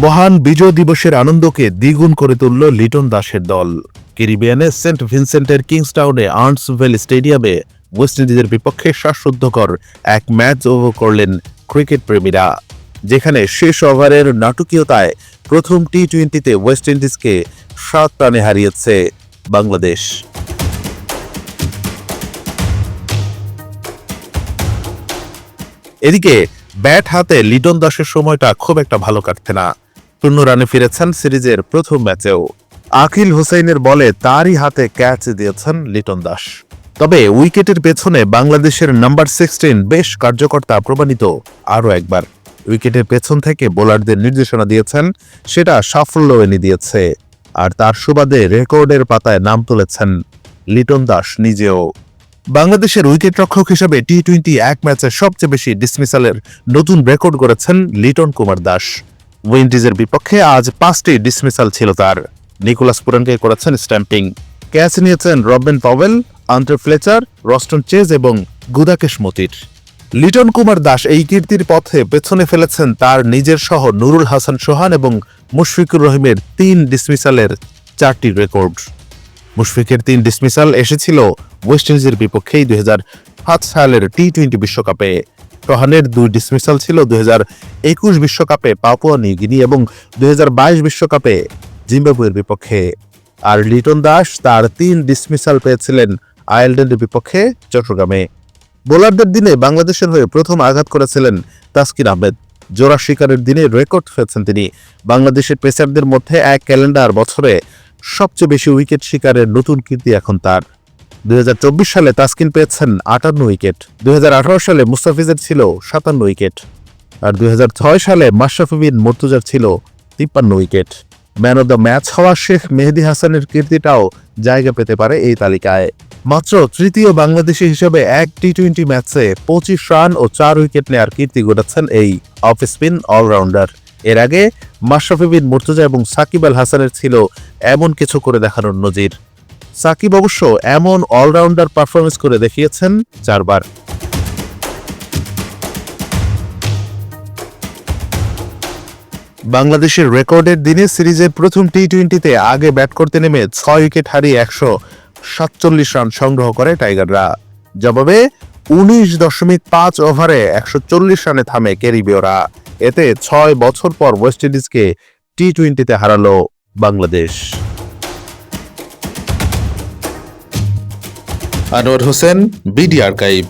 মহান বিজয় দিবসের আনন্দকে দ্বিগুণ করে তুলল লিটন দাসের দল। ক্যারিবিয়ানে সেন্ট ভিনসেন্টের কিংসটাউনে আর্নসভিল স্টেডিয়ামে ওয়েস্ট ইন্ডিজের বিপক্ষে শ্বাসরুদ্ধকর এক ম্যাচ উপভোগ করলেন ক্রিকেট প্রেমীরা, যেখানে শেষ ওভারের নাটকীয়তায় প্রথম টি-20তে ওয়েস্ট ইন্ডিজকে 7 রানে হারিয়েছে বাংলাদেশ। এদিকে ব্যাট হাতে লিটন দাসের সময়টা খুব একটা ভালো কাটছে না। 0 রানে ফিরেছেন সিরিজের প্রথম ম্যাচেও। আকিল হোসেনের বলে তারই হাতে ক্যাচ দিয়েছেন লিটন দাস। তবে উইকেটের পেছনে বাংলাদেশের নাম্বার 16 বেশ কার্যকর্তা প্রমাণিত আরও একবার। উইকেটের পেছন থেকে বোলারদের নির্দেশনা দিয়েছেন, সেটা সাফল্য এনে দিয়েছে। আর তার সুবাদে রেকর্ডের পাতায় নাম তুলেছেন লিটন দাস নিজেও। বাংলাদেশের উইকেটরক্ষক হিসেবে টি-20 এক ম্যাচে সবচেয়ে বেশি ডিসমিসালের নতুন রেকর্ড করেছেন লিটন কুমার দাস। উইন্ডিজের বিপক্ষে আজ 5টি ডিসমিসাল ছিল তার। নিকোলাস পুরানকে করেছেন স্ট্যাম্পিং। ক্যাচ নিয়েছেন Robin Powell, Andre Fletcher, Roston Chase এবং গুদাকেশ মতির। লিটন কুমার দাস এই কীর্তির পথে পেছনে ফেলেছেন তার নিজের সহ নুরুল হাসান সোহান এবং মুশফিকুর রহিমের 3 ডিসমিসালের 4টি রেকর্ড। মুশফিকের 3 ডিসমিসাল এসেছিল ওয়েস্ট ইন্ডিজের বিপক্ষেই 2007 সালের টি-20 বিশ্বকাপে। সোহানের 2 ডিসমিসাল ছিল 2021 বিশ্বকাপে পাপুয়া নিউ গিনি এবং 2022 বিশ্বকাপে জিম্বাবুয়ের বিপক্ষে। আর লিটন দাস তার 3 ডিসমিসাল পেয়েছিলেন আয়ারল্যান্ডের বিপক্ষে চট্টগ্রামে। বোলারদের দিনে বাংলাদেশের হয়ে প্রথম আঘাত করেছিলেন তাসকিন আহমেদ। জোড়া শিকারের দিনে রেকর্ড হয়েছেন তিনি। বাংলাদেশের পেসারদের মধ্যে এক ক্যালেন্ডার বছরে সবচেয়ে বেশি উইকেট শিকারের নতুন কীর্তি এখন তার। 2024 সালে তাসকিন পেয়েছেন 58 উইকেট, 2018 সালে মুস্তাফিজের ছিল 57 উইকেট, আর 2006 সালে মাশরাফি বিন মুর্তজার ছিল 53 wicket. Man of the match হওয়া শেখ মেহেদী হাসানের কীর্তিটাও জায়গা পেতে পারে এই তালিকায়। মাত্র তৃতীয় বাংলাদেশি হিসেবে এক টি-20 ম্যাচে 25 রান ও 4 উইকেট নেয়ার কীর্তি গড়েছেন এই অফ স্পিন অলরাউন্ডার। এর আগে মাশরাফি বিন মুর্তজা এবং সাকিব আল হাসানের ছিল এমন কিছু করে দেখানোর নজির। সাকিব অবশ্য এমন অলরাউন্ডার পারফরমেন্স করে দেখিয়েছেন 4 বার। বাংলাদেশের রেকর্ডের দিনে সিরিজের প্রথম টি-20তে আগে ব্যাট করতে নেমে 6 উইকেট হারিয়ে 147 রান সংগ্রহ করে টাইগাররা। জবাবে 19.5 ওভারে 140 রানে থামে ক্যারিবীয়রা। এতে 6 বছর পর ওয়েস্ট ইন্ডিজকে টি-20তে হারালো বাংলাদেশ। Anwar Hossain, BD archive.